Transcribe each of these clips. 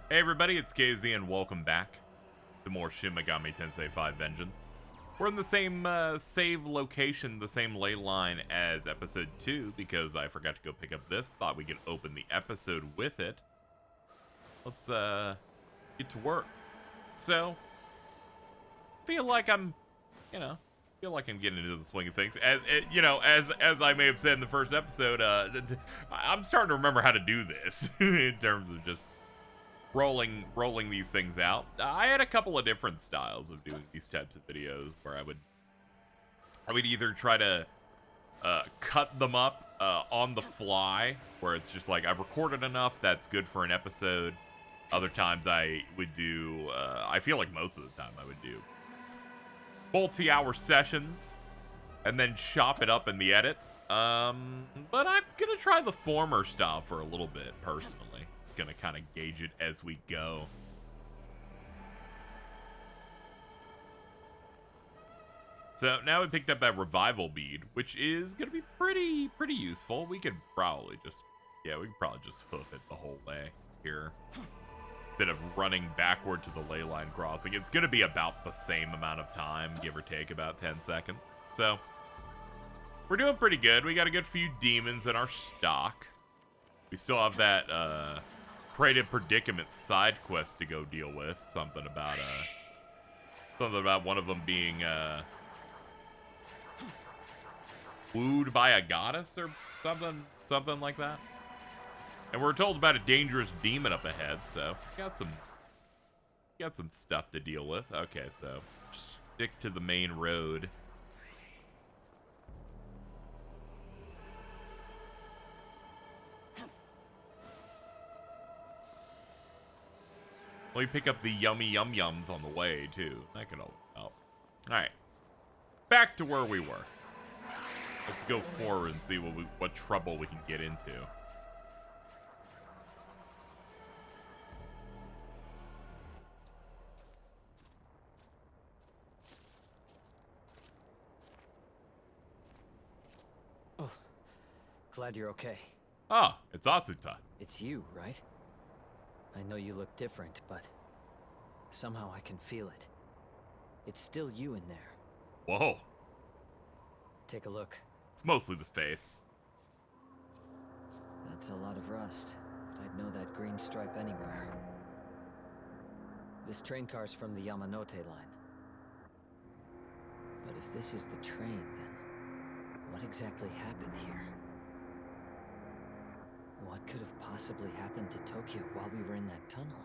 Hey everybody, it's KZ and welcome back to more Shin Megami Tensei 5 Vengeance. We're in the same save location, the same ley line as episode 2 because I forgot to go pick up this. Thought we could open the episode with it. Let's get to work. So, feel like I'm getting into the swing of things. As I may have said in the first episode, I'm starting to remember how to do this in terms of just rolling these things out. I had a couple of different styles of doing these types of videos where I would either try to cut them up on the fly, where it's just like I've recorded enough that's good for an episode. Other times I would do I feel like most of the time I would do multi-hour sessions and then chop it up in the edit. But I'm gonna try the former style for a little bit personally. Gonna kind of gauge it as we go. So now we picked up that revival bead, which is gonna be pretty useful. We could probably just hoof it the whole way here. Instead of running backward to the ley line crossing. It's gonna be about the same amount of time, give or take about 10 seconds. So we're doing pretty good. We got a good few demons in our stock. We still have that Prated Predicament side quest to go deal with. Something about one of them being wooed by a goddess or something like that. And we're told about a dangerous demon up ahead, so got some stuff to deal with. Okay, so stick to the main road. We pick up the yummy yum-yums on the way, too. That could all help. Alright. Back to where we were. Let's go forward and see what trouble we can get into. Oh, glad you're okay. Ah, it's Atsuta. It's you, right? I know you look different, but somehow I can feel it. It's still you in there. Whoa. Take a look. It's mostly the face. That's a lot of rust, but I'd know that green stripe anywhere. This train car's from the Yamanote line. But if this is the train, then what exactly happened here? What could have possibly happened to Tokyo while we were in that tunnel?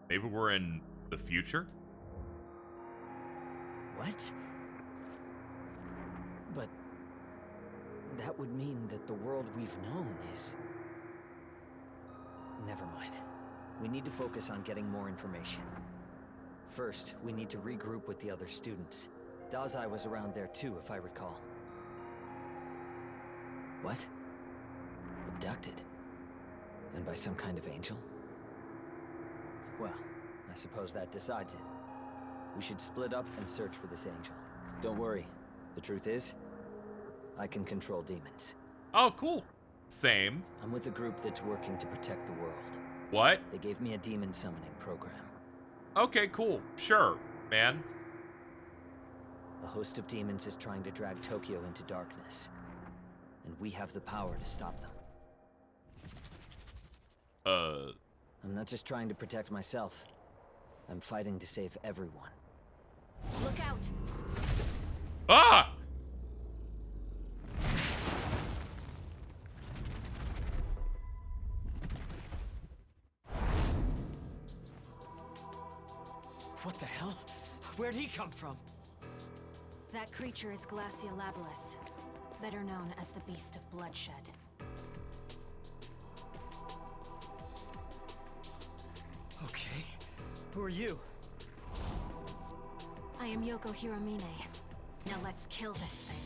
Maybe we're in the future? What? But that would mean that the world we've known is... Never mind. We need to focus on getting more information. First, we need to regroup with the other students. Dazai was around there too, if I recall. What? Abducted? And by some kind of angel? Well, I suppose that decides it. We should split up and search for this angel. Don't worry. The truth is, I can control demons. Oh, cool. Same. I'm with a group that's working to protect the world. What? They gave me a demon summoning program. Okay, cool. Sure, man. A host of demons is trying to drag Tokyo into darkness. And we have the power to stop them. I'm not just trying to protect myself. I'm fighting to save everyone. Look out! Ah! What the hell? Where'd he come from? That creature is Glasya-Labolas, better known as the Beast of Bloodshed. Okay. Who are you? I am Yoko Hiramine. Now let's kill this thing.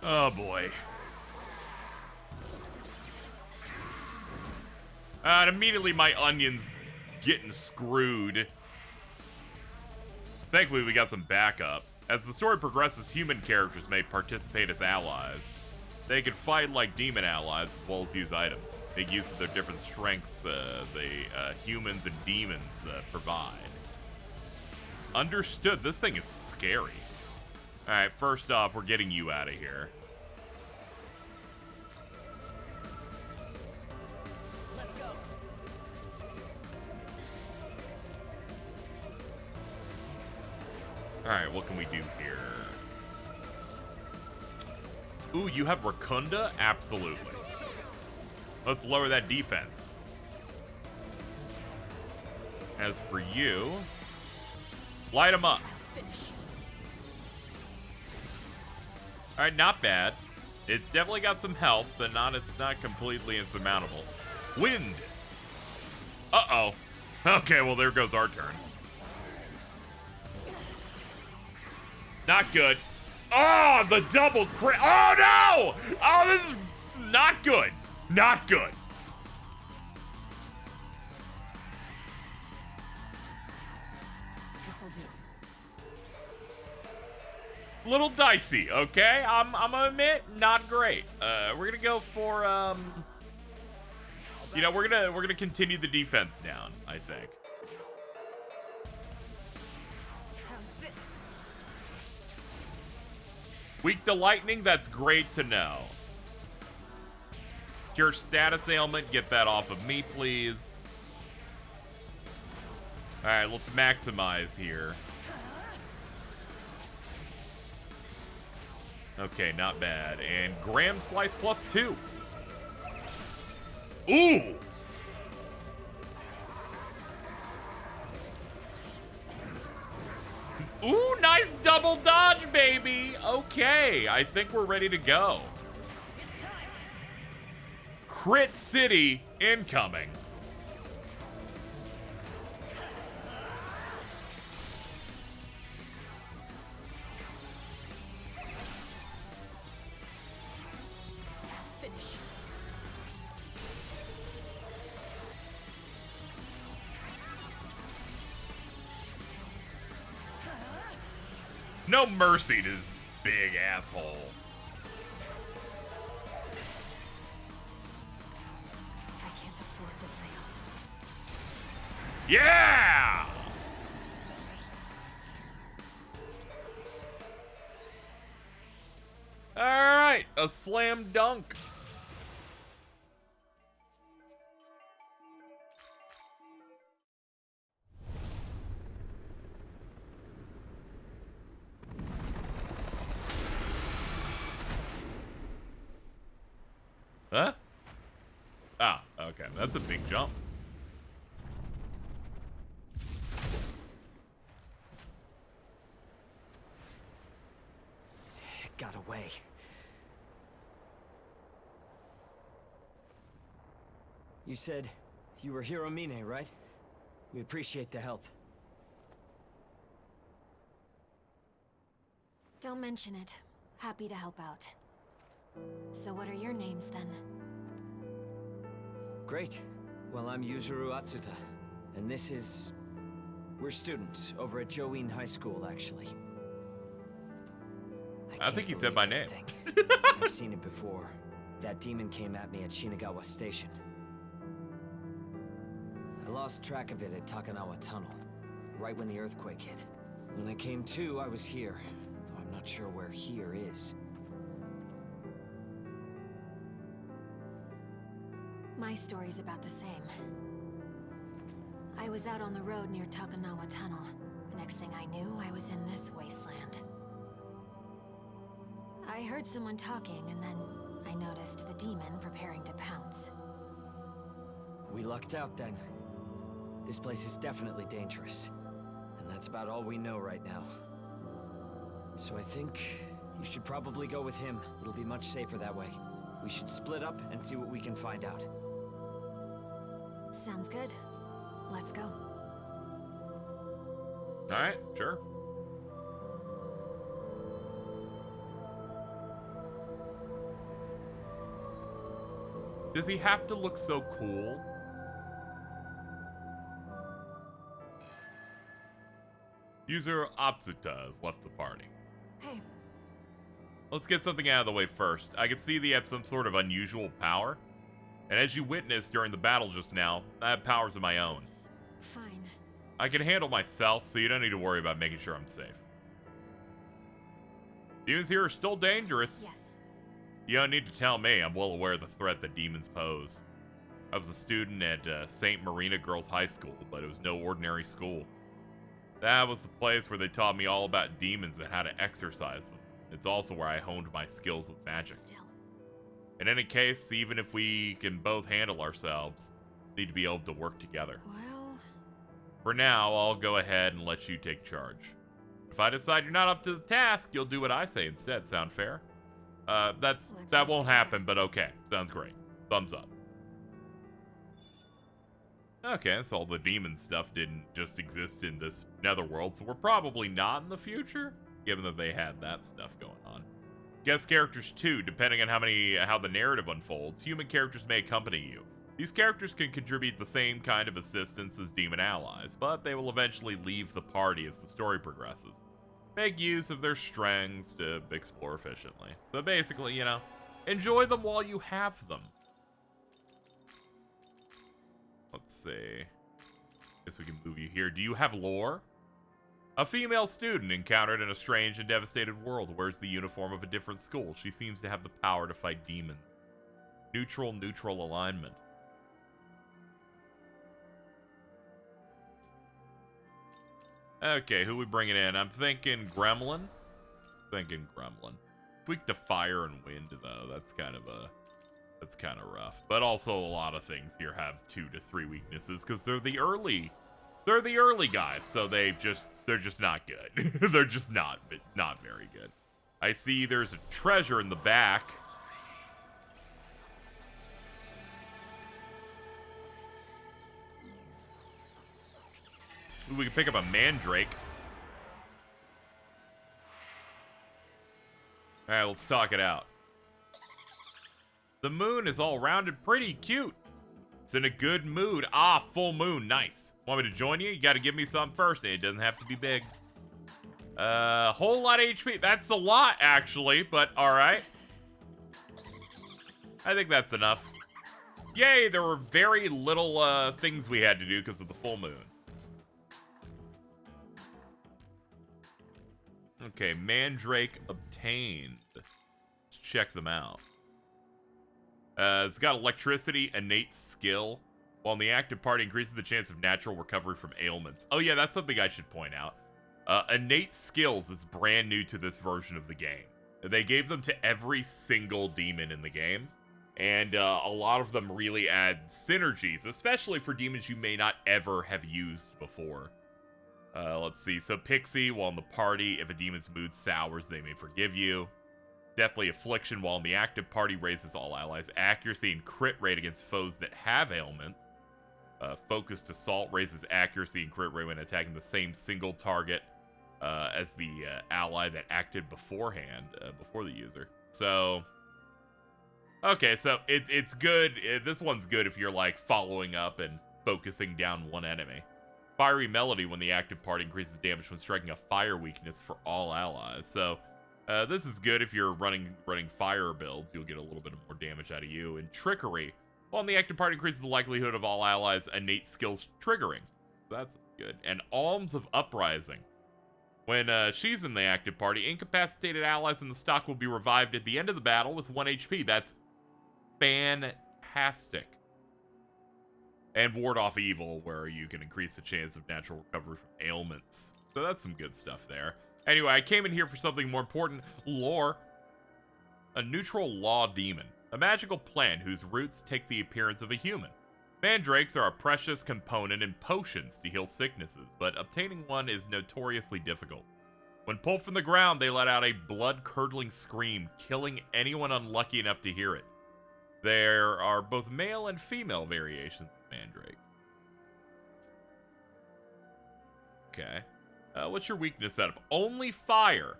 Oh boy. And immediately my onion's getting screwed. Thankfully, we got some backup. As the story progresses, human characters may participate as allies. They can fight like demon allies as well as use items. Make use of their different strengths the humans and demons provide. Understood. This thing is scary. Alright, first off, we're getting you out of here. Let's go. Alright, what can we do here? Ooh, you have Racunda? Absolutely. Let's lower that defense. As for you, light him up. Alright, not bad. It definitely got some health, but it's not completely insurmountable. Wind! Uh-oh. Okay, well, there goes our turn. Not good. Oh, the double crit. Oh, no! Oh, this is not good. Not good. This'll do. Little dicey, okay? I'm gonna admit, not great. We're gonna go for you know, we're gonna continue the defense down, I think. How's this? Weak to lightning, that's great to know. Cure status ailment, get that off of me, please. Alright, let's maximize here. Okay, not bad. And Graham Slice +2. Ooh! Ooh, nice double dodge, baby! Okay, I think we're ready to go. Crit City incoming. Finish. No mercy to this big asshole. I can't afford to fail. Yeah! Alright, a slam dunk. Huh? Ah, okay. That's a big jump. It got away. You said you were Hiromine, right? We appreciate the help. Don't mention it. Happy to help out. So what are your names then? Great. Well, I'm Yuzuru Atsuta, and this is... We're students over at Join High School, actually. I think he said my name. I've seen it before. That demon came at me at Shinagawa Station. I lost track of it at Takanawa Tunnel, right when the earthquake hit. When I came to, I was here, though I'm not sure where here is. My story's about the same. I was out on the road near Takanawa Tunnel. The next thing I knew, I was in this wasteland. I heard someone talking, and then I noticed the demon preparing to pounce. We lucked out then. This place is definitely dangerous. And that's about all we know right now. So I think you should probably go with him. It'll be much safer that way. We should split up and see what we can find out. Sounds good. Let's go. Alright, sure. Does he have to look so cool? User Atsuta has left the party. Hey, Let's get something out of the way first. I can see they have some sort of unusual power. And as you witnessed during the battle just now, I have powers of my own. it's fine. I can handle myself, so you don't need to worry about making sure I'm safe. Demons here are still dangerous. Yes. You don't need to tell me. I'm well aware of the threat that demons pose. I was a student at St. Marina Girls High School, but it was no ordinary school. That was the place where they taught me all about demons and how to exorcise them. It's also where I honed my skills with magic. Still. In any case, even if we can both handle ourselves, we need to be able to work together. Well, For now, I'll go ahead and let you take charge. If I decide you're not up to the task, you'll do what I say instead. Sound fair? That Let's won't work happen, but okay. Sounds great. Thumbs up. Okay, so all the demon stuff didn't just exist in this netherworld, so we're probably not in the future, given that they had that stuff going on. Guest characters too, depending on how the narrative unfolds, human characters may accompany you. These characters can contribute the same kind of assistance as demon allies, but they will eventually leave the party as the story progresses. Make use of their strengths to explore efficiently. So basically, you know, enjoy them while you have them. Let's see. Guess we can move you here. Do you have lore? A female student encountered in a strange and devastated world wears the uniform of a different school. She seems to have the power to fight demons. Neutral alignment. Okay, who we bringing in? I'm thinking Gremlin. Tweak to fire and wind, though. That's kind of rough. But also a lot of things here have 2 to 3 weaknesses because they're the early guys, so they're just not good. They're just not very good. I see there's a treasure in the back. Ooh, we can pick up a mandrake. All right, let's talk it out. The moon is all rounded pretty cute. It's in a good mood. Ah, full moon. Nice. Want me to join you? You got to give me some first. It doesn't have to be big. Whole lot of HP. That's a lot, actually, but all right. I think that's enough. Yay, there were very little things we had to do because of the full moon. Okay, Mandrake obtained. Let's check them out. It's got electricity, innate skill. While in the active party, increases the chance of natural recovery from ailments. Oh yeah, that's something I should point out. Innate skills is brand new to this version of the game. They gave them to every single demon in the game. And a lot of them really add synergies, especially for demons you may not ever have used before. Let's see. So Pixie, while in the party, if a demon's mood sours, they may forgive you. Deathly Affliction, while in the active party, raises all allies' accuracy and crit rate against foes that have ailments. Focused Assault raises accuracy and crit rate when attacking the same single target as the ally that acted beforehand, before the user. So, okay, so it's good. This one's good if you're, like, following up and focusing down one enemy. Fiery Melody, when the active party, increases damage when striking a fire weakness for all allies. So, this is good if you're running fire builds. You'll get a little bit more damage out of you. And Trickery, while the active party, increases the likelihood of all allies' innate skills triggering. That's good. And Alms of Uprising. When she's in the active party, incapacitated allies in the stock will be revived at the end of the battle with 1 HP. That's fantastic. And Ward Off Evil, where you can increase the chance of natural recovery from ailments. So that's some good stuff there. Anyway, I came in here for something more important. Lore. A neutral law demon. A magical plant whose roots take the appearance of a human. Mandrakes are a precious component in potions to heal sicknesses, but obtaining one is notoriously difficult. When pulled from the ground, they let out a blood-curdling scream, killing anyone unlucky enough to hear it. There are both male and female variations of mandrakes. Okay. What's your weakness setup? Only fire.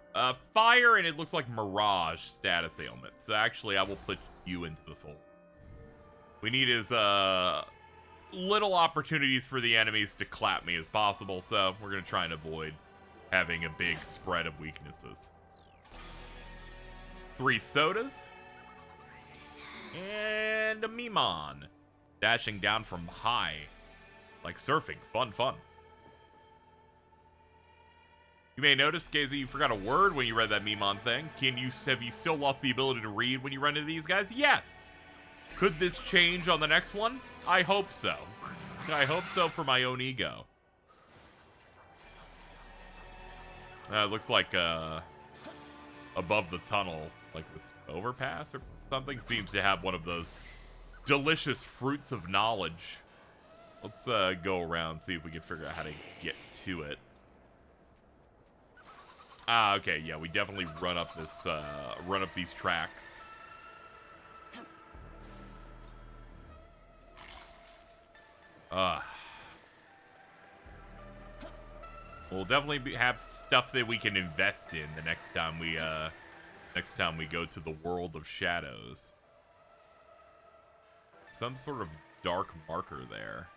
Fire, and it looks like Mirage status ailment. So actually, I will put you into the fold. We need as little opportunities for the enemies to clap me as possible, so we're going to try and avoid having a big spread of weaknesses. 3 sodas. And a Mimon. Dashing down from high. Like surfing. Fun, fun. You may notice, Gazy, you forgot a word when you read that Mimon thing. Have you still lost the ability to read when you run into these guys? Yes! Could this change on the next one? I hope so. I hope so for my own ego. It looks like above the tunnel, like this overpass or something, seems to have one of those delicious fruits of knowledge. Let's go around, see if we can figure out how to get to it. Ah, okay, yeah, we definitely run up these tracks. We'll definitely have stuff that we can invest in the next time we go to the world of shadows. Some sort of dark marker there,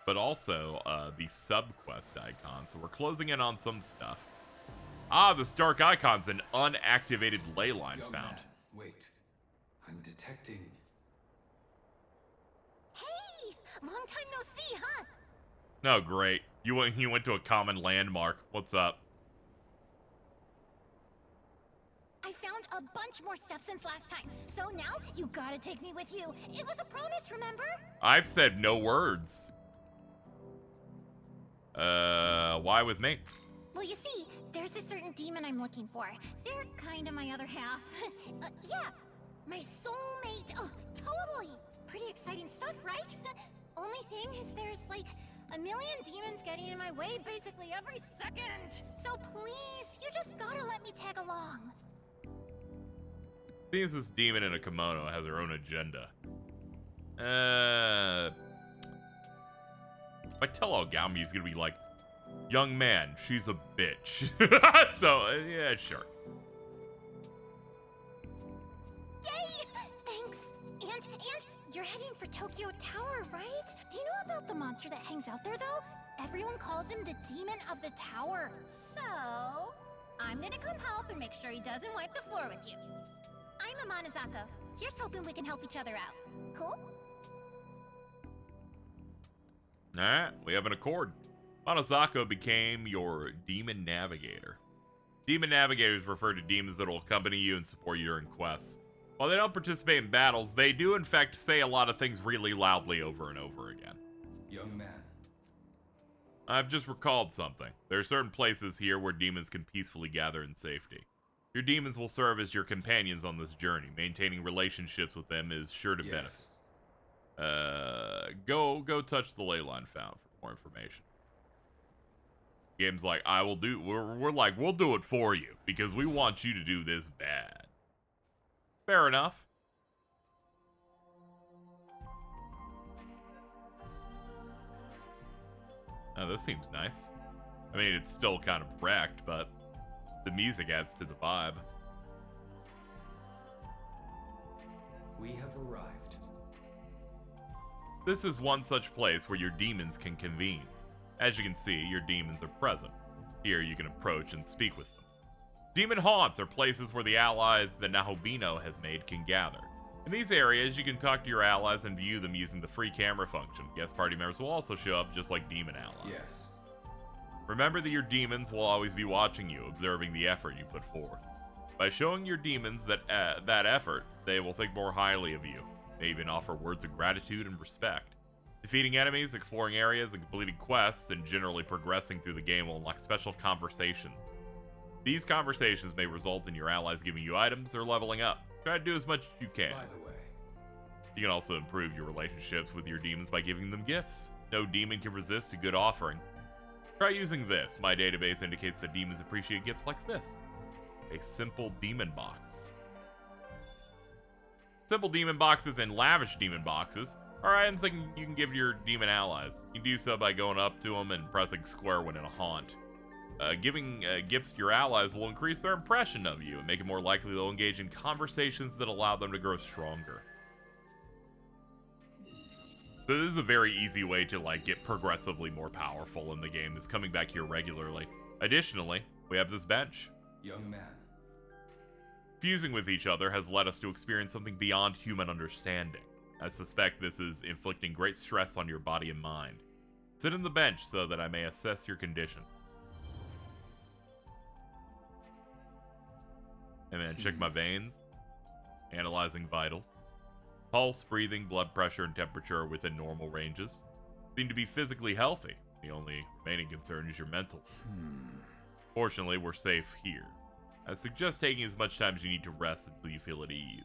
but also the sub-quest icon. So we're closing in on some stuff. Ah, this dark icon's an unactivated ley line Young found. Man, wait. I'm detecting... Hey! Long time no see, huh? Oh, great. You went to a common landmark. What's up? I found a bunch more stuff since last time. So now, you gotta take me with you. It was a promise, remember? I've said no words. Why with me? Well, you see, there's a certain demon I'm looking for. They're kind of my other half. Yeah, my soulmate. Oh, totally. Pretty exciting stuff, right? Only thing is there's like a million demons getting in my way basically every second. So please, you just gotta let me tag along. Seems this demon in a kimono has her own agenda. If I tell Ogami, he's gonna be like, young man, she's a bitch. So, yeah, sure. Yay! Thanks. And you're heading for Tokyo Tower, right? Do you know about the monster that hangs out there, though? Everyone calls him the Demon of the Tower. So, I'm gonna come help and make sure he doesn't wipe the floor with you. I'm Amanozako. Here's hoping we can help each other out. Cool? Alright, we have an accord. Amanozako became your demon navigator. Demon navigators refer to demons that will accompany you and support you during quests. While they don't participate in battles, they do in fact say a lot of things really loudly over and over again. Young man. I've just recalled something. There are certain places here where demons can peacefully gather in safety. Your demons will serve as your companions on this journey. Maintaining relationships with them is sure to benefit. Go touch the ley line found for more information. Game's like, I will do. We're like, we'll do it for you because we want you to do this bad. Fair enough. Oh, this seems nice. I mean, it's still kind of wrecked, but the music adds to the vibe. We have arrived. This is one such place where your demons can convene. As you can see, your demons are present. Here you can approach and speak with them. Demon haunts are places where the allies the Nahobino has made can gather. In these areas, you can talk to your allies and view them using the free camera function. Guest party members will also show up just like demon allies. Yes. Remember that your demons will always be watching you, observing the effort you put forth. By showing your demons that effort, they will think more highly of you. They even offer words of gratitude and respect. Defeating enemies, exploring areas, and completing quests, and generally progressing through the game will unlock special conversations. These conversations may result in your allies giving you items or leveling up. Try to do as much as you can. By the way, You can also improve your relationships with your demons by giving them gifts. No demon can resist a good offering. Try using this. My database indicates that demons appreciate gifts like this. A simple demon box. Simple demon boxes and lavish demon boxes are items that you can give to your demon allies. You can do so by going up to them and pressing square when in a haunt. Giving gifts to your allies will increase their impression of you and make it more likely they'll engage in conversations that allow them to grow stronger. So this is a very easy way to like get progressively more powerful in the game, is coming back here regularly. Additionally, we have this bench. Young man. Fusing with each other has led us to experience something beyond human understanding. I suspect this is inflicting great stress on your body and mind. Sit on the bench so that I may assess your condition. And then check my veins. Analyzing vitals. Pulse, breathing, blood pressure, and temperature are within normal ranges. Seem to be physically healthy. The only remaining concern is your mental. Fortunately, we're safe here. I suggest taking as much time as you need to rest until you feel at ease.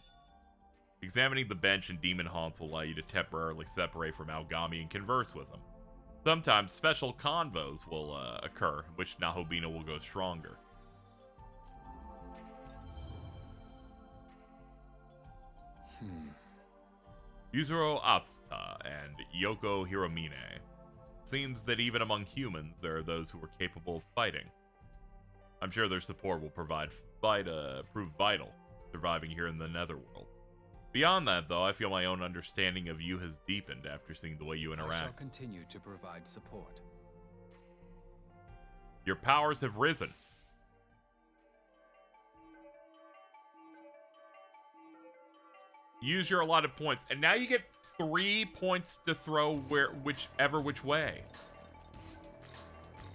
Examining the bench and demon haunts will allow you to temporarily separate from Megami and converse with them. Sometimes special convos will occur, in which Nahobina will go stronger. Yuzuro Atsuta and Yoko Hiromine. Seems that even among humans, there are those who are capable of fighting. I'm sure their support will prove vital, surviving here in the Netherworld. Beyond that, though, I feel my own understanding of you has deepened after seeing the way you interact. I shall continue to provide support. Your powers have risen. Use your allotted points, and now you get 3 points to throw which way.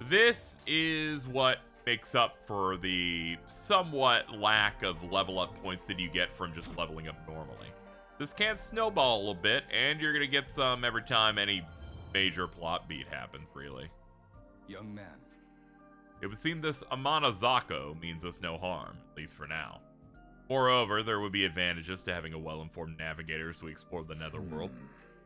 This is what makes up for the somewhat lack of level up points that you get from just leveling up normally. This can snowball a little bit, and you're gonna get some every time any major plot beat happens, really. Young man. It would seem this Amanozako means us no harm, at least for now. Moreover, there would be advantages to having a well-informed navigator as we explore the Netherworld.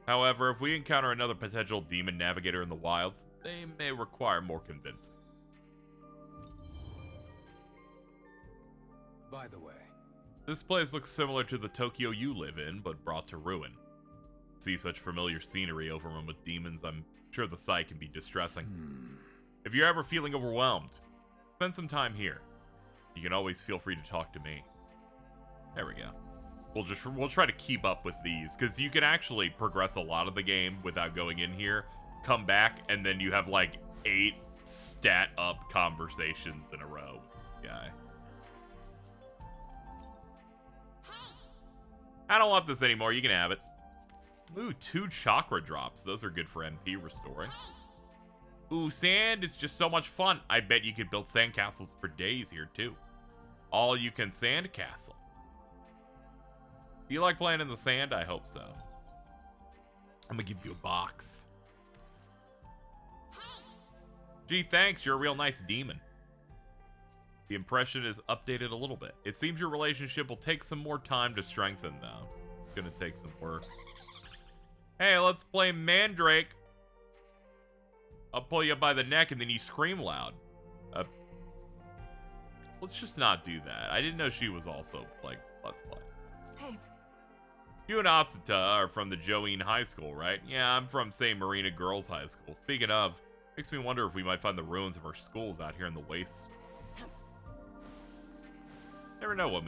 However, if we encounter another potential demon navigator in the wilds, they may require more convincing. By the way, This place looks similar to the Tokyo you live in, but brought to ruin. See such familiar scenery overrun with demons, I'm sure the sight can be distressing. If you're ever feeling overwhelmed, spend some time here. You can always feel free to talk to me. There we go. We'll try to keep up with these, because you can actually progress a lot of the game without going in here, come back, and then you have like 8 stat up conversations in a row with the guy. I don't want this anymore. You can have it. Ooh, 2 chakra drops. Those are good for MP restoring. Ooh, sand is just so much fun. I bet you could build sandcastles for days here, too. All you can sand castle. Do you like playing in the sand? I hope so. I'm gonna give you a box. Gee, thanks. You're a real nice demon. The impression is updated a little bit. It seems your relationship will take some more time to strengthen, though. It's gonna take some work. Hey, let's play Mandrake. I'll pull you up by the neck and then you scream loud. Let's just not do that. I didn't know she was also, like, Let's Play. Hey. You and Atsuta are from the Joeen High School, right? Yeah, I'm from, say, Marina Girls High School. Speaking of, makes me wonder if we might find the ruins of our schools out here in the wastes. Never know what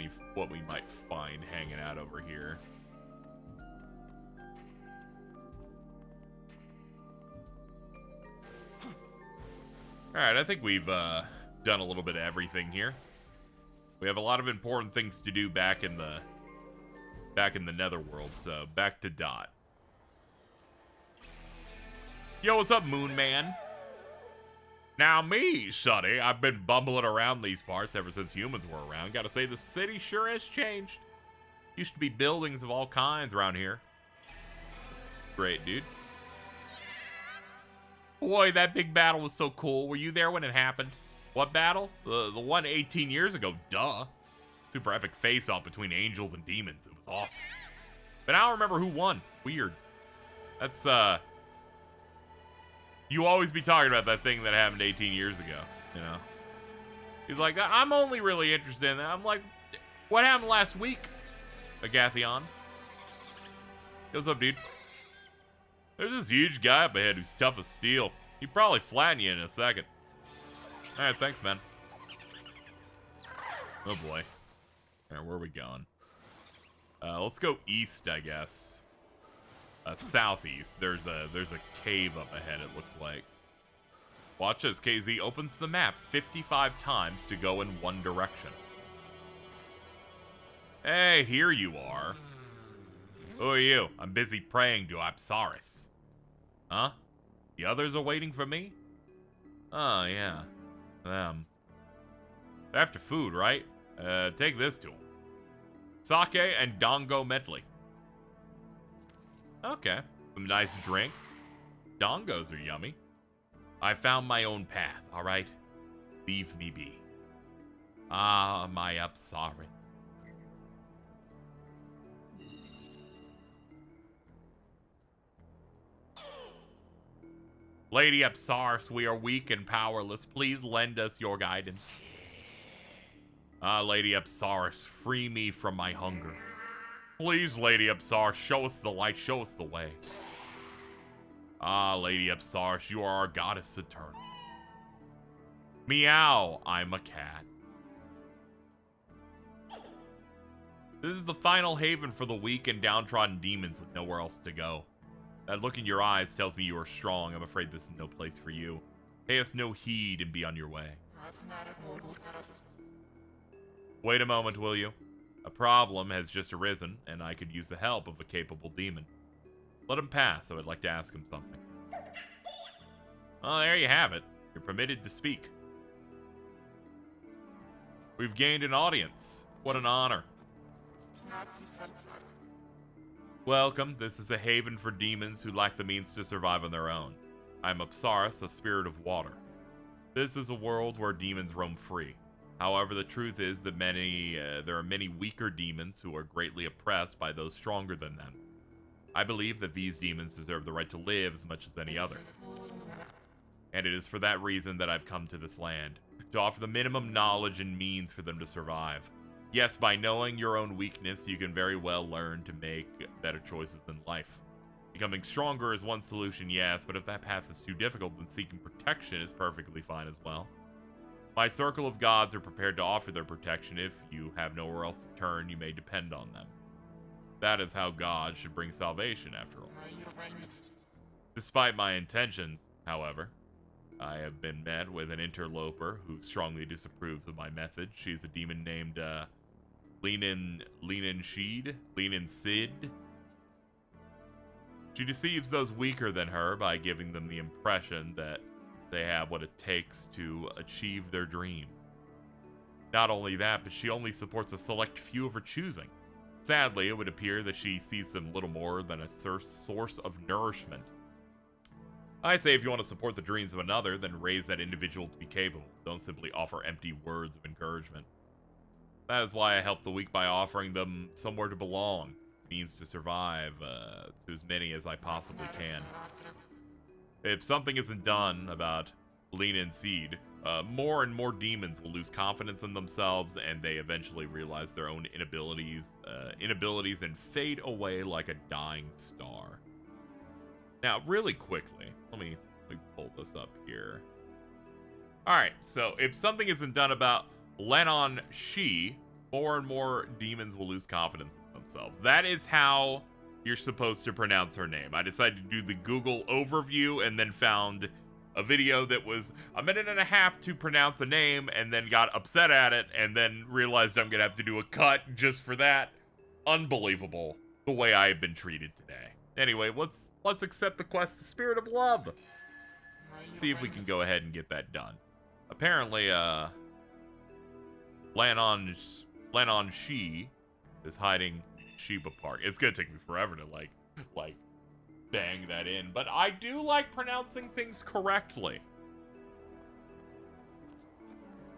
we might find hanging out over here. Alright, I think we've done a little bit of everything here. We have a lot of important things to do back in the Netherworld, so back to Dot. Yo, what's up, Moon Man? Now me, Sonny, I've been bumbling around these parts ever since humans were around. Gotta say, the city sure has changed. Used to be buildings of all kinds around here. Great, dude. Boy, that big battle was so cool. Were you there when it happened? What battle? The one 18 years ago, duh. Super epic face-off between angels and demons. It was awesome. But I don't remember who won. Weird. That's, you always be talking about that thing that happened 18 years ago, you know? He's like, I'm only really interested in that. I'm like, what happened last week, Agathion? What's up, dude? There's this huge guy up ahead who's tough as steel. He'd probably flatten you in a second. Alright, thanks, man. Oh, boy. Alright, where are we going? Let's go east, I guess. Southeast. There's a cave up ahead, it looks like. Watch as KZ opens the map 55 times to go in one direction. Hey, here you are. Who are you? I'm busy praying to Apsaris. Huh? The others are waiting for me? Oh, yeah. Them. They're after food, right? Take this to them. Sake and Dongo medley. Okay. Some nice drink. Dongos are yummy. I found my own path, alright? Leave me be. Ah, my Apsaris. Lady Apsaris, we are weak and powerless. Please lend us your guidance. Ah, Lady Apsaris, free me from my hunger. Please, Lady Apsaris, show us the light, show us the way. Ah, Lady Apsaris, you are our goddess eternal. Meow, I'm a cat. This is the final haven for the weak and downtrodden demons with nowhere else to go. That look in your eyes tells me you are strong. I'm afraid this is no place for you. Pay us no heed and be on your way. Wait a moment, will you? A problem has just arisen, and I could use the help of a capable demon. Let him pass. I would like to ask him something. Well, there you have it. You're permitted to speak. We've gained an audience. What an honor. Welcome. This is a haven for demons who lack the means to survive on their own. I'm Apsaris, a spirit of water. This is a world where demons roam free. However, the truth is that there are many weaker demons who are greatly oppressed by those stronger than them. I believe that these demons deserve the right to live as much as any other. And it is for that reason that I've come to this land, to offer the minimum knowledge and means for them to survive. Yes, by knowing your own weakness, you can very well learn to make better choices in life. Becoming stronger is one solution, yes, but if that path is too difficult, then seeking protection is perfectly fine as well. My circle of gods are prepared to offer their protection. If you have nowhere else to turn, you may depend on them. That is how God should bring salvation, after all. Despite my intentions, however, I have been met with an interloper who strongly disapproves of my methods. She's a demon named Leanin Sid. She deceives those weaker than her by giving them the impression that they have what it takes to achieve their dream. Not only that, but she only supports a select few of her choosing. Sadly, it would appear that she sees them little more than a source of nourishment. I say if you want to support the dreams of another, then raise that individual to be capable. Don't simply offer empty words of encouragement. That is why I help the weak by offering them somewhere to belong, means to survive, to as many as I possibly can. If something isn't done about lean and seed, more and more demons will lose confidence in themselves, and they eventually realize their own inabilities and fade away like a dying star. Now, really quickly, let me pull this up here. Alright, so if something isn't done about Lenon Shi, more and more demons will lose confidence in themselves. That is how you're supposed to pronounce her name. I decided to do the Google overview and then found a video that was a minute and a half to pronounce a name and then got upset at it and then realized I'm gonna have to do a cut just for that. Unbelievable the way I have been treated today. Anyway, let's accept the quest, the Spirit of Love. See if we can go ahead and get that done. Apparently, Lenon Shi is hiding Sheba Park. It's gonna take me forever to like bang that in, but I do like pronouncing things correctly.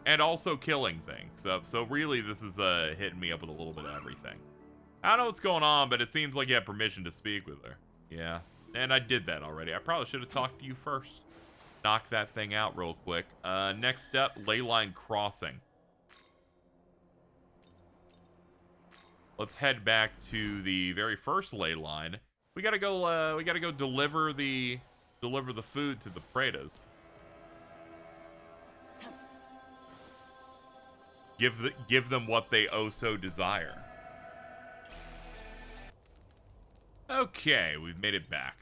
And also killing things. So really this is hitting me up with a little bit of everything. I don't know what's going on, but it seems like you have permission to speak with her. Yeah. And I did that already. I probably should have talked to you first. Knock that thing out real quick. Next up, Leyline Crossing. Let's head back to the very first ley line. We gotta go deliver the food to the Praetas. Give them what they oh so desire. Okay, we've made it back.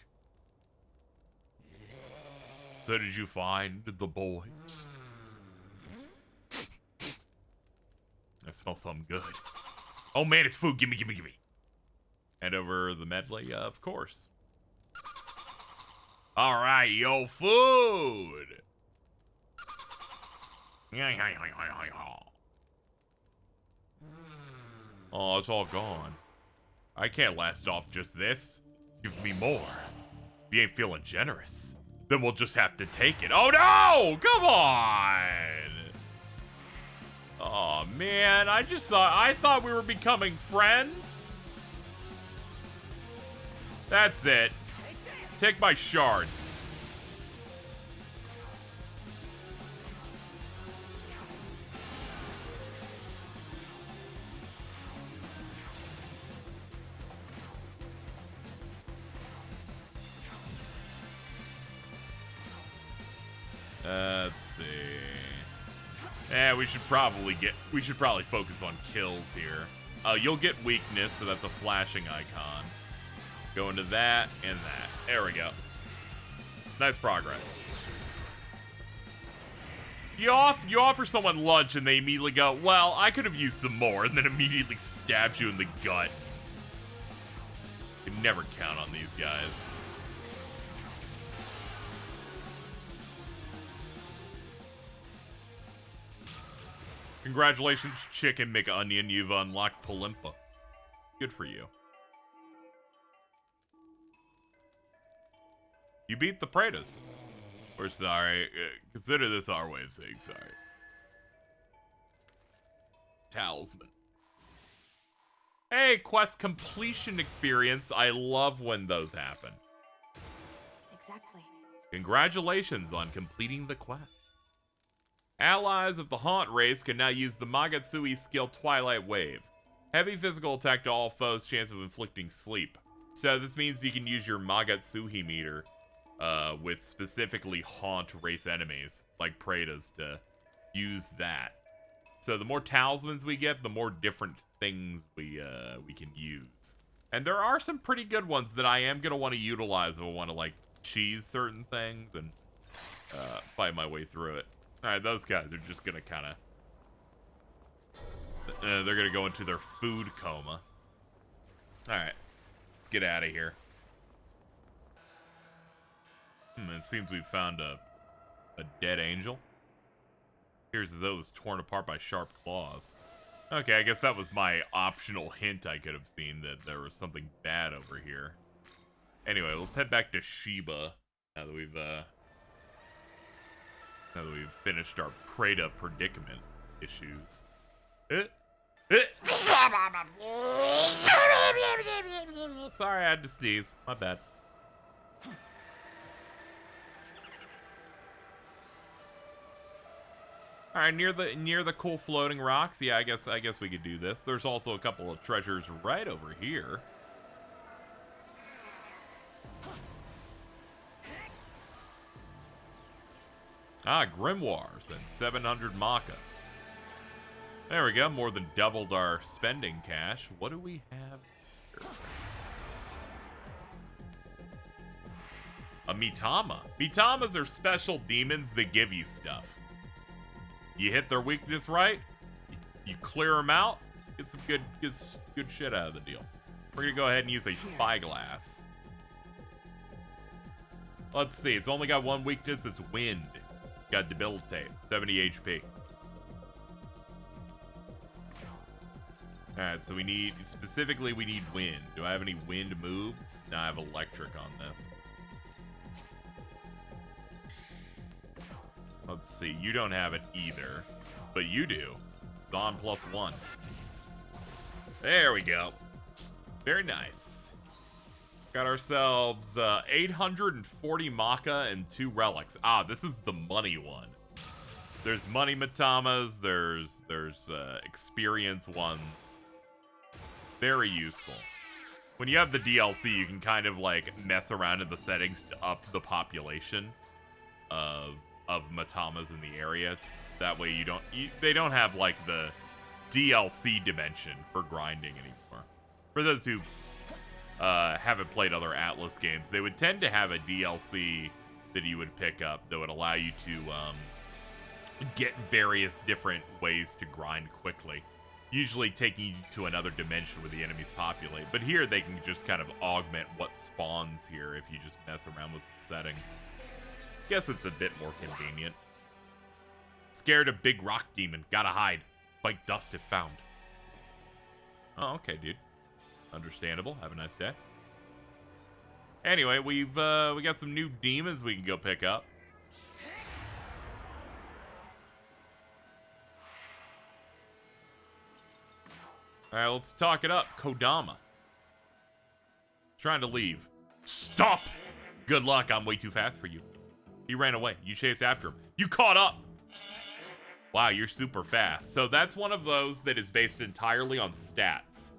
So did you find the boys? I smell something good. Oh man, it's food. Gimme, gimme, gimme. Hand over the medley, of course. All right, yo, food. Oh, it's all gone. I can't last off just this. Give me more. If you ain't feeling generous, then we'll just have to take it. Oh no! Come on! Oh man, I thought we were becoming friends. That's it. Take my shard. Let's see. Yeah, we should probably focus on kills here. You'll get weakness, so that's a flashing icon. Go into that and that. There we go. Nice progress. You offer someone lunch and they immediately go, well, I could have used some more, and then immediately stabs you in the gut. You can never count on these guys. Congratulations, Chicken McOnion. You've unlocked Polimpa. Good for you. You beat the Praetus. We're sorry. Consider this our way of saying sorry. Talisman. Hey, quest completion experience. I love when those happen. Exactly. Congratulations on completing the quest. Allies of the Haunt race can now use the Magatsui skill Twilight Wave. Heavy physical attack to all foes, chance of inflicting sleep. So this means you can use your Magatsuhi meter with specifically Haunt race enemies, like Praetas, to use that. So the more talismans we get, the more different things we can use. And there are some pretty good ones that I am going to want to utilize if I want to, like, cheese certain things and fight my way through it. Alright, those guys are just gonna kinda... they're gonna go into their food coma. Alright. Let's get out of here. It seems we've found a dead angel. Here's those torn apart by sharp claws. Okay, I guess that was my optional hint I could have seen, that there was something bad over here. Anyway, let's head back to Sheba, now that we've finished our Preda predicament issues. Sorry, I had to sneeze. My bad. All right, near the cool floating rocks. Yeah, I guess we could do this. There's also a couple of treasures right over here. Ah, grimoires and 700 Maka. There we go, more than doubled our spending cash. What do we have here? A Mitama. Mitamas are special demons that give you stuff. You hit their weakness right, you clear them out, get some good shit out of the deal. We're gonna go ahead and use a spyglass. Let's see, it's only got one weakness, it's wind. Got debilitate, 70 HP. Alright, so we need wind. Do I have any wind moves? No, I have electric on this. Let's see, you don't have it either, but you do. It's on +1. There we go. Very nice. Got ourselves 840 Maka and 2 relics. Ah, this is the money one. There's money Mitamas, there's experience ones. Very useful. When you have the DLC, you can kind of like mess around in the settings to up the population of Mitamas in the area. That way they don't have like the DLC dimension for grinding anymore. For those who haven't played other Atlas games, they would tend to have a DLC that you would pick up that would allow you to get various different ways to grind quickly. Usually taking you to another dimension where the enemies populate. But here they can just kind of augment what spawns here if you just mess around with the setting. Guess it's a bit more convenient. Scared of big rock demon. Gotta hide. Bite dust if found. Oh, okay, dude. Understandable. Have a nice day. Anyway, we got some new demons we can go pick up. Alright, let's talk it up. Kodama. Trying to leave. Stop! Good luck, I'm way too fast for you. He ran away. You chased after him. You caught up! Wow, you're super fast. So that's one of those that is based entirely on stats.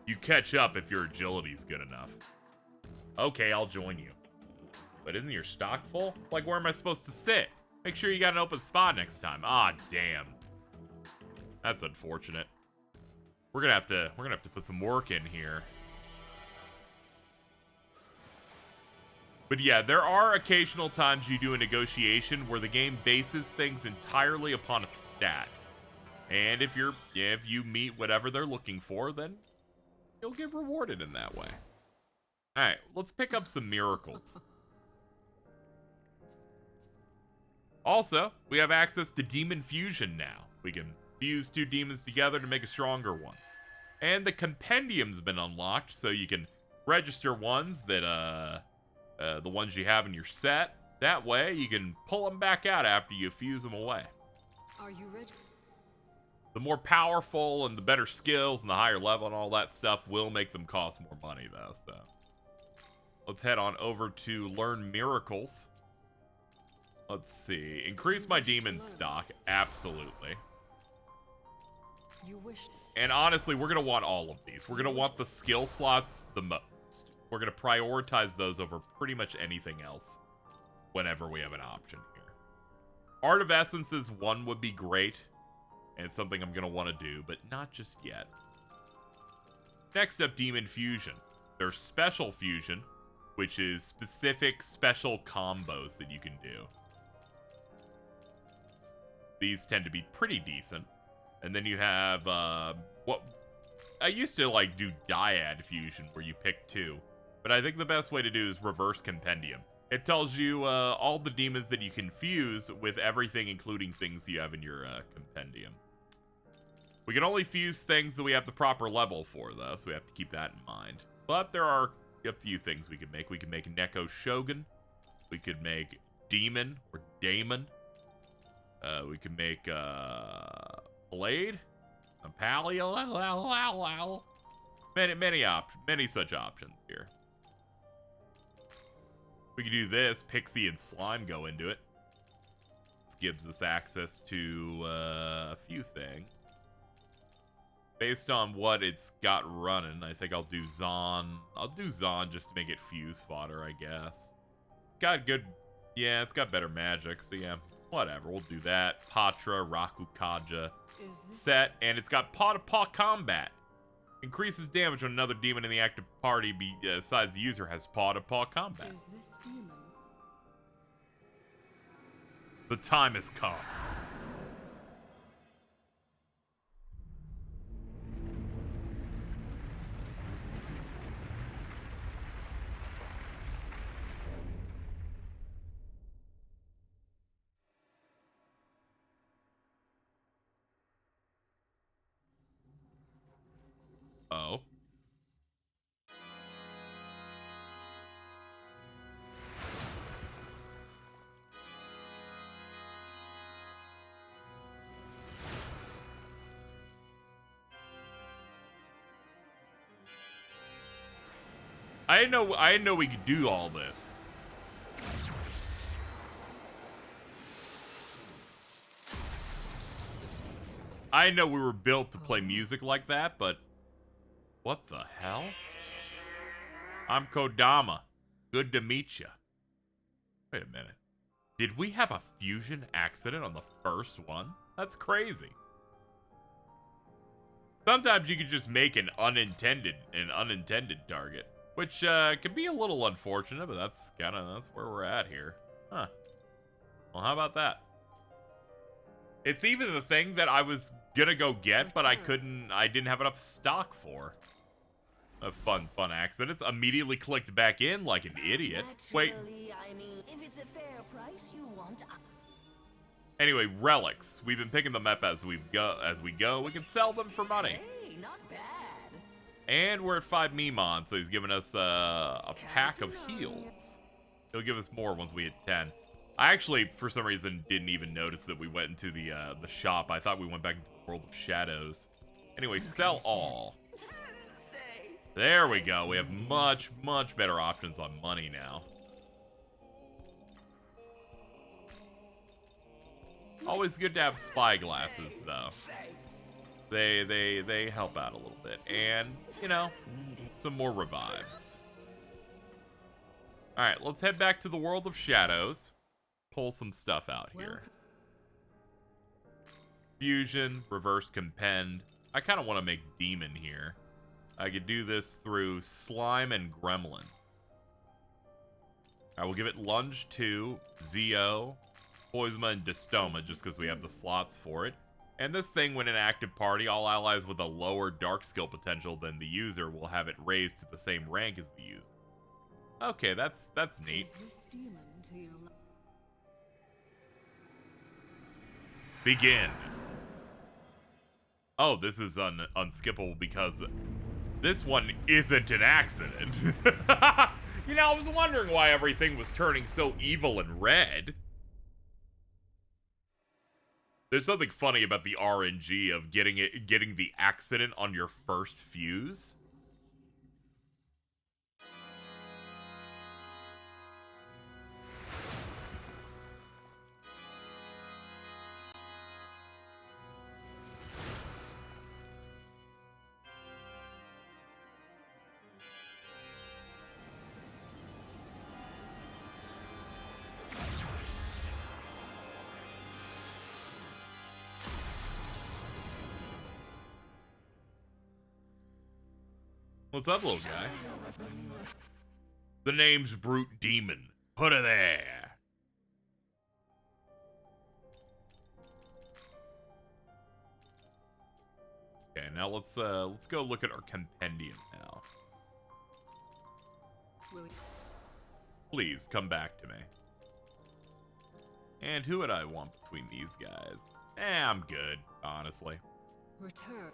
You catch up if your agility's good enough. Okay, I'll join you. But isn't your stock full? Like, where am I supposed to sit? Make sure you got an open spot next time. Ah, damn. That's unfortunate. We're gonna have to put some work in here. But yeah, there are occasional times you do a negotiation where the game bases things entirely upon a stat. And if you meet whatever they're looking for, then you'll get rewarded in that way. Alright, let's pick up some miracles. Also, we have access to Demon Fusion now. We can fuse two demons together to make a stronger one. And the compendium's been unlocked, so you can register ones that, the ones you have in your set. That way, you can pull them back out after you fuse them away. Are you ready? The more powerful and the better skills and the higher level and all that stuff will make them cost more money, though, so. Let's head on over to Learn Miracles. Let's see. Increase my demon stock. Absolutely. You wish. And honestly, we're going to want all of these. We're going to want the skill slots the most. We're going to prioritize those over pretty much anything else whenever we have an option here. Art of Essences 1 would be great, and it's something I'm going to want to do, but not just yet. Next up, Demon Fusion. There's Special Fusion, which is specific special combos that you can do. These tend to be pretty decent. And then you have, what I used to like do Dyad Fusion, where you pick two. But I think the best way to do is Reverse Compendium. It tells you all the demons that you can fuse with everything, including things you have in your compendium. We can only fuse things that we have the proper level for, though, so we have to keep that in mind. But there are a few things we can make. We can make Neko Shogun. We could make Demon or Daemon. We could make Blade, a Paleo, many such options here. We could do this. Pixie and Slime go into it. This gives us access to a few things. Based on what it's got running, I think I'll do Zon. I'll do Zon just to make it fuse fodder, I guess. Got good, yeah, it's got better magic, so yeah, whatever, we'll do that. Patra, Rakukaja, set, and it's got Paw to Paw combat. Increases damage when another demon in the active party besides the user has Paw to Paw combat. Is this demon? The time has come. Oh. I didn't know we could do all this. I didn't know we were built to play music like that, but what the hell? I'm Kodama. Good to meet you. Wait a minute. Did we have a fusion accident on the first one? That's crazy. Sometimes you can just make an unintended target, which can be a little unfortunate, but that's where we're at here. Huh. Well, how about that? It's even the thing that I was gonna go get, but I didn't have enough stock for. A fun accident. Immediately clicked back in like an idiot. Wait. I mean, if it's a fair price you want. Anyway, relics. We've been picking them up as we go. We can sell them for money. Hey, not bad. And we're at 5 Memon, so he's giving us a pack of heals. He'll give us more once we hit 10. I actually, for some reason, didn't even notice that we went into the shop. I thought we went back into the world of shadows. Anyway, sell all. There we go. We have much better options on money now. Always good to have spy glasses, though. They help out a little bit, and you know, some more revives. All right, let's head back to the world of shadows. Pull some stuff out here. Fusion, reverse compend. I kind of want to make demon here. I could do this through slime and gremlin. I will give it lunge 2, Zeo, Poisma, and Dystoma, just because we have the slots for it. And this thing, when in active party, all allies with a lower dark skill potential than the user will have it raised to the same rank as the user. Okay, that's neat. Begin. Oh, this is unskippable because this one isn't an accident. You know, I was wondering why everything was turning so evil and red. There's something funny about the RNG of getting the accident on your first fuse. What's up, little guy? The name's Brute Demon. Put it there. Okay, now let's go look at our compendium now. Please come back to me. And who would I want between these guys? I'm good, honestly. Return.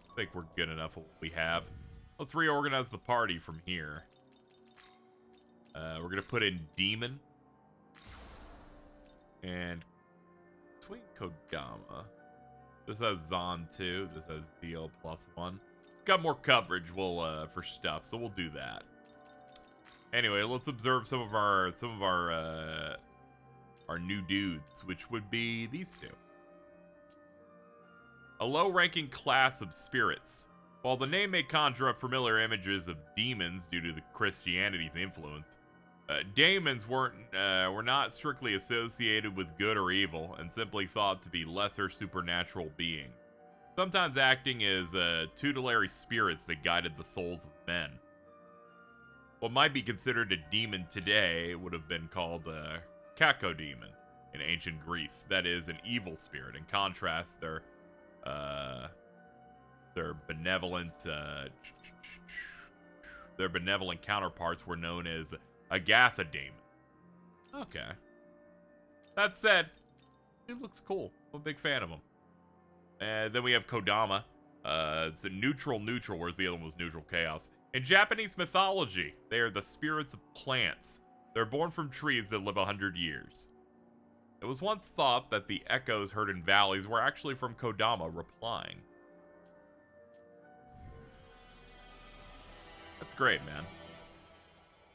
I think we're good enough with what we have. Let's reorganize the party from here. We're gonna put in Demon. And between Kodama. This has Zon 2. This has Zeo +1. Got more coverage for stuff, so we'll do that. Anyway, let's observe some of our new dudes, which would be these two. A low-ranking class of spirits. While the name may conjure up familiar images of demons due to the Christianity's influence, daemons were not strictly associated with good or evil, and simply thought to be lesser supernatural beings, sometimes acting as tutelary spirits that guided the souls of men. What might be considered a demon today would have been called a cacodemon in ancient Greece. That is, an evil spirit. In contrast, their benevolent counterparts were known as agathodemon. Okay. That said, it looks cool. I'm a big fan of him. And then we have Kodama. It's a neutral, whereas the other one was neutral chaos. In Japanese mythology, they are the spirits of plants. They're born from trees that live 100 years. It was once thought that the echoes heard in valleys were actually from Kodama replying. That's great, man.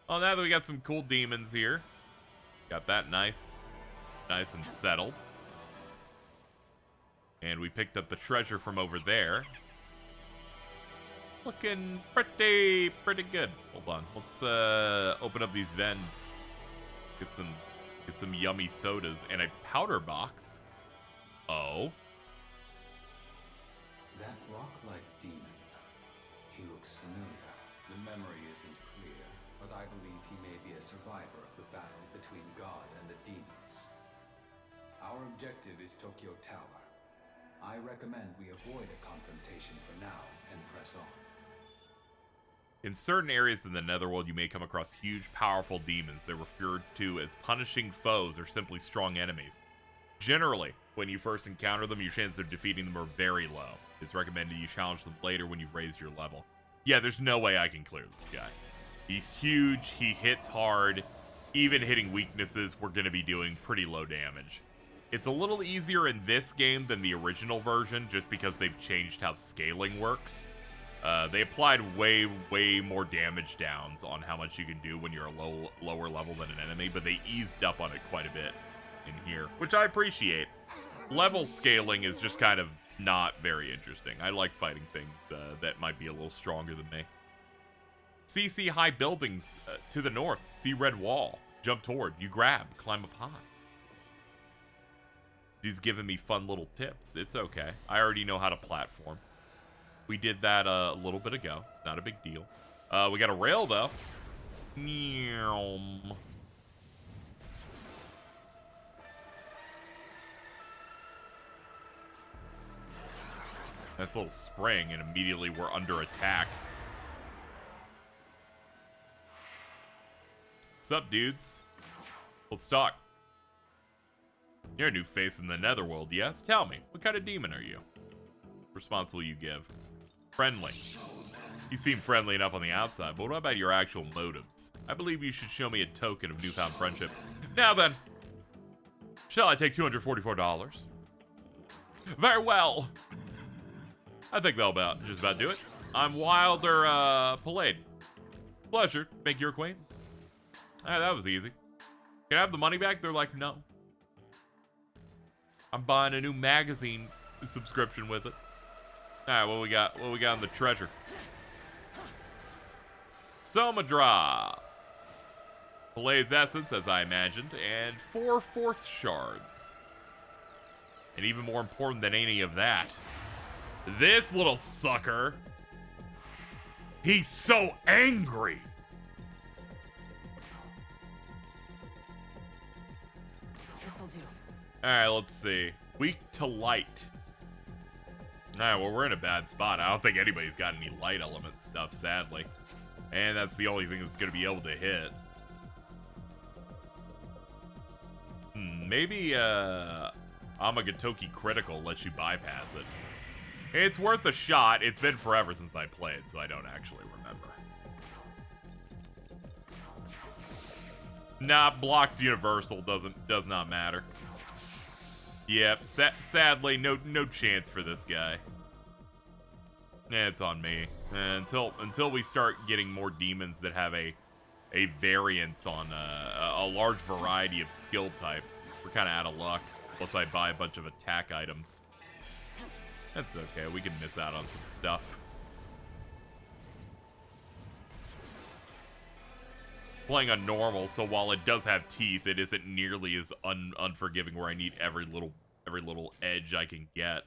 Well, now that we got some cool demons here, got that nice and settled. And we picked up the treasure from over there. Looking pretty good. Hold on. Let's open up these vents. Get some yummy sodas and a powder box. Oh. That rock-like demon. He looks familiar. The memory isn't clear. but I believe he may be a survivor of the battle between God and the demons. Our objective is Tokyo Tower. I recommend we avoid a confrontation for now and press on. In certain areas in the Netherworld, you may come across huge, powerful demons. They're referred to as punishing foes or simply strong enemies. Generally, when you first encounter them, your chances of defeating them are very low. It's recommended you challenge them later when you've raised your level. Yeah, there's no way I can clear this guy. He's huge, he hits hard. Even hitting weaknesses, we're going to be doing pretty low damage. It's a little easier in this game than the original version, just because they've changed how scaling works. They applied way more damage downs on how much you can do when you're a lower level than an enemy, but they eased up on it quite a bit in here, which I appreciate. Level scaling is just kind of not very interesting. I like fighting things that might be a little stronger than me. See high buildings to the north. See red wall. Jump toward. You grab. Climb up high. He's giving me fun little tips. It's okay. I already know how to platform. We did that a little bit ago. Not a big deal. We got a rail, though. Nice little spring, and immediately we're under attack. What's up, dudes? Let's talk. You're a new face in the Netherworld, yes? Tell me, what kind of demon are you? Response will you give? Friendly. You seem friendly enough on the outside, but what about your actual motives? I believe you should show me a token of newfound friendship. Now then, shall I take $244? Very well. I think that'll just about do it. I'm Wilder Palade. Pleasure. Make your acquaintance. Alright, that was easy. Can I have the money back? They're like, no. I'm buying a new magazine subscription with it. Alright, what we got? What we got in the treasure? Soma Drop. Palade's essence, as I imagined, and 4 force shards. And even more important than any of that, this little sucker, he's so angry. This'll do. Alright, let's see. Weak to light. Alright, well, we're in a bad spot. I don't think anybody's got any light element stuff, sadly. And that's the only thing that's going to be able to hit. Maybe, Amanozako Critical lets you bypass it. It's worth a shot. It's been forever since I played, so I don't actually remember. Nah, blocks universal does not matter. Yep, sadly, no chance for this guy. It's on me. Until we start getting more demons that have a variance on a large variety of skill types, we're kind of out of luck. Unless I buy a bunch of attack items. That's okay, we can miss out on some stuff. Playing on normal, so while it does have teeth, it isn't nearly as unforgiving where I need every little edge I can get.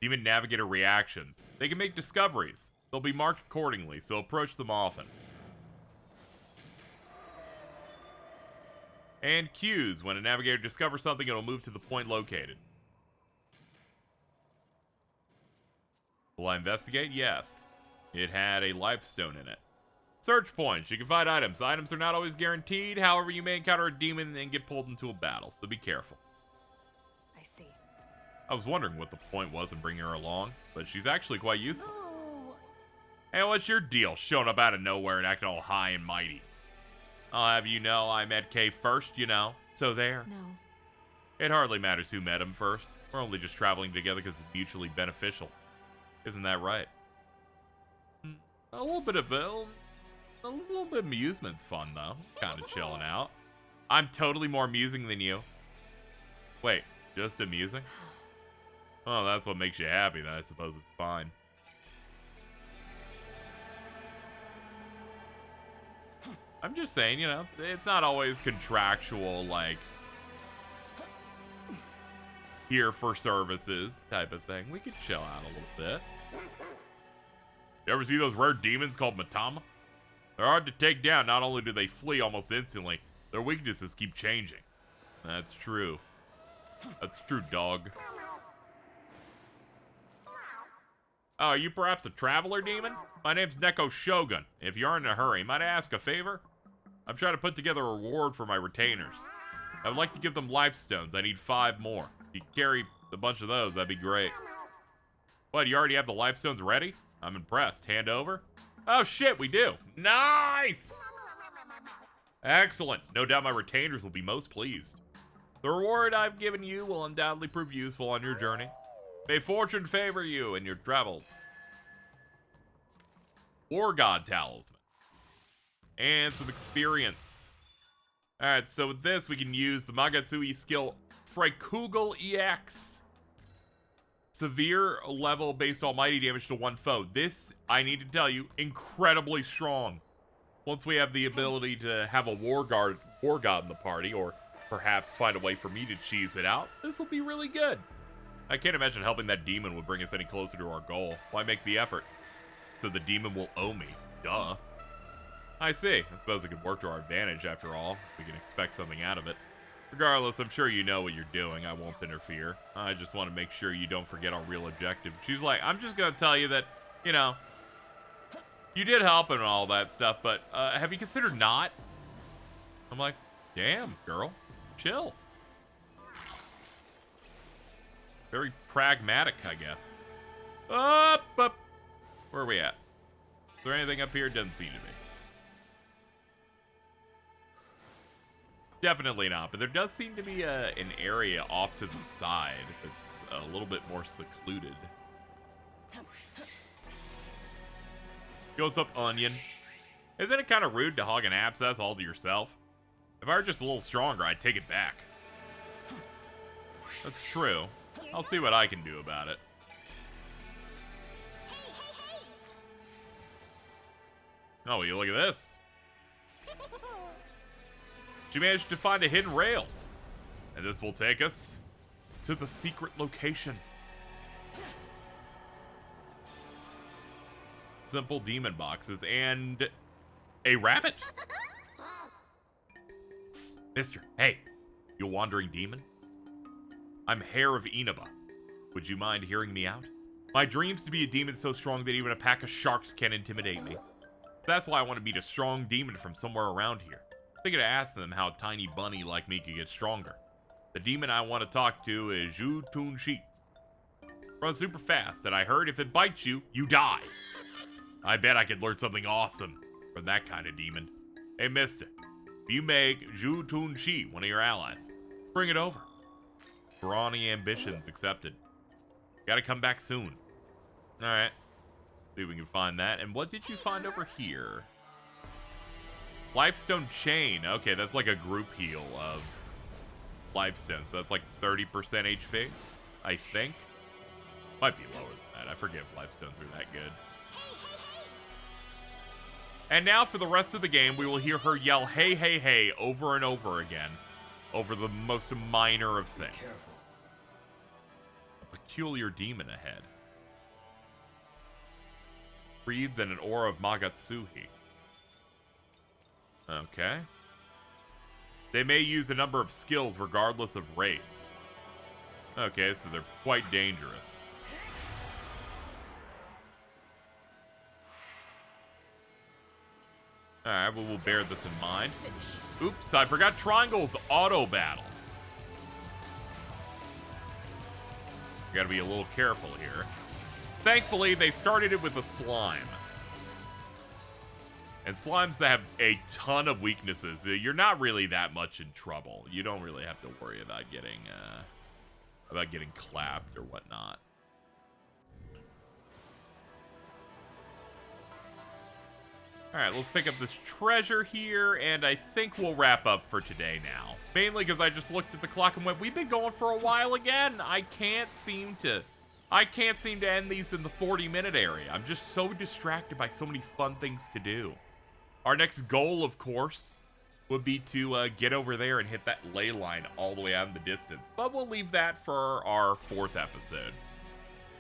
Demon Navigator reactions. They can make discoveries. They'll be marked accordingly, so approach them often. And cues. When a navigator discovers something, it'll move to the point located. Will I investigate? Yes. It had a lifestone in it. Search points. You can find items. Items are not always guaranteed. However, you may encounter a demon and get pulled into a battle, so be careful. I see. I was wondering what the point was in bringing her along, but she's actually quite useful. Ooh. Hey, what's your deal? Showing up out of nowhere and acting all high and mighty. I'll have you know I met Kay first, you know. So there. No. It hardly matters who met him first. We're only just traveling together because it's mutually beneficial. Isn't that right? A little bit of amusement's fun, though. Kind of chilling out. I'm totally more amusing than you. Wait, just amusing? Oh, that's what makes you happy, then I suppose it's fine. I'm just saying, you know, it's not always contractual, like... here for services type of thing. We could chill out a little bit. You ever see those rare demons called Matama? They're hard to take down. Not only do they flee almost instantly, their weaknesses keep changing. That's true. That's true, dog. Oh, are you perhaps a traveler demon? My name's Neko Shogun. If you aren't in a hurry, might I ask a favor? I'm trying to put together a reward for my retainers. I would like to give them life stones. I need 5 more. If you carry a bunch of those, that'd be great. What, you already have the life stones ready? I'm impressed. Hand over? Oh shit, we do. Nice! Excellent. No doubt my retainers will be most pleased. The reward I've given you will undoubtedly prove useful on your journey. May fortune favor you in your travels. War God Talisman. And some experience. Alright, so with this, we can use the Magatsui skill Freikugel EX. Severe level based almighty damage to one foe. This, I need to tell you, incredibly strong. Once we have the ability to have a war god in the party, or perhaps find a way for me to cheese it out, this will be really good. I can't imagine helping that demon would bring us any closer to our goal. Why make the effort? So the demon will owe me. Duh. I see. I suppose it could work to our advantage after all. We can expect something out of it. Regardless, I'm sure you know what you're doing. I won't interfere. I just want to make sure you don't forget our real objective. She's like, I'm just going to tell you that, you know, you did help and all that stuff, but have you considered not? I'm like, damn, girl. Chill. Very pragmatic, I guess. Up. Where are we at? Is there anything up here? Doesn't seem to be. Definitely not, but there does seem to be an area off to the side that's a little bit more secluded. Yo, what's up, Onion? Isn't it kind of rude to hog an abscess all to yourself? If I were just a little stronger, I'd take it back. That's true. I'll see what I can do about it. Oh, will you look at this? She managed to find a hidden rail. And this will take us to the secret location. Simple demon boxes and a rabbit? Psst, mister, hey, you wandering demon? I'm Hair of Inaba. Would you mind hearing me out? My dream's to be a demon so strong that even a pack of sharks can't intimidate me. That's why I want to meet a strong demon from somewhere around here. I figured to ask them how a tiny bunny like me could get stronger. The demon I want to talk to is Zhu Tun Shi. Runs super fast, and I heard if it bites you, you die. I bet I could learn something awesome from that kind of demon. Hey, mister, if you make Zhu Tun Shi one of your allies, bring it over. Brawny ambitions accepted. Gotta come back soon. Alright. See if we can find that. And what did you find over here? Lifestone Chain. Okay, that's like a group heal of Lifestone. So that's like 30% HP, I think. Might be lower than that. I forget if Lifestones are that good. And now for the rest of the game, we will hear her yell, hey, hey, hey, over and over again. Over the most minor of things. A peculiar demon ahead. Breathed in an aura of Magatsuhi. Okay. They may use a number of skills regardless of race. Okay, so they're quite dangerous. Alright, well, we'll bear this in mind. Oops, I forgot Triangle's auto battle. Gotta be a little careful here. Thankfully, they started it with a slime. And slimes that have a ton of weaknesses. You're not really that much in trouble. You don't really have to worry about getting clapped or whatnot. Alright, let's pick up this treasure here, and I think we'll wrap up for today now. Mainly because I just looked at the clock and went, we've been going for a while again. I can't seem to end these in the 40-minute area. I'm just so distracted by so many fun things to do. Our next goal, of course, would be to get over there and hit that ley line all the way out in the distance. But we'll leave that for our 4th episode.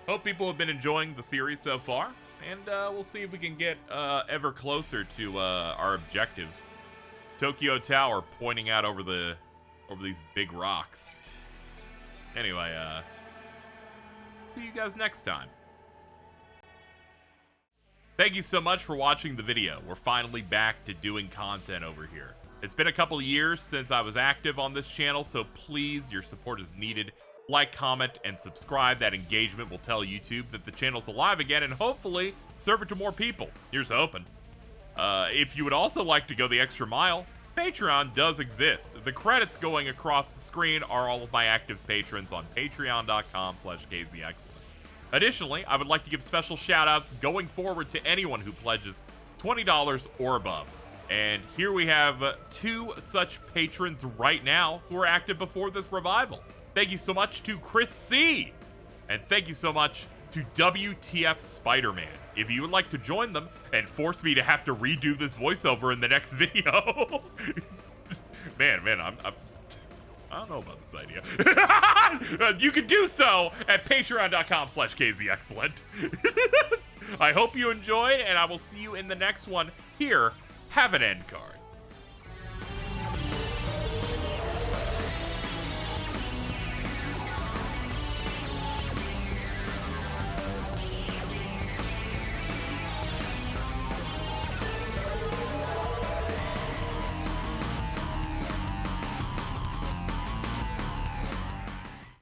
Hope people have been enjoying the series so far, and we'll see if we can get ever closer to our objective. Tokyo Tower pointing out over these big rocks. Anyway, see you guys next time. Thank you so much for watching the video. We're finally back to doing content over here. It's been a couple of years since I was active on this channel, so please, your support is needed. Like, comment, and subscribe. That engagement will tell YouTube that the channel's alive again and hopefully serve it to more people. Here's hoping. If you would also like to go the extra mile, Patreon does exist. The credits going across the screen are all of my active patrons on patreon.com/KZExcellent. Additionally, I would like to give special shout-outs going forward to anyone who pledges $20 or above. And here we have 2 such patrons right now who are active before this revival. Thank you so much to Chris C. And thank you so much to WTF Spider-Man. If you would like to join them and force me to have to redo this voiceover in the next video. man, I don't know about this idea. You can do so at patreon.com/KZExcellent. I hope you enjoyed, and I will see you in the next one. Here, have an end card.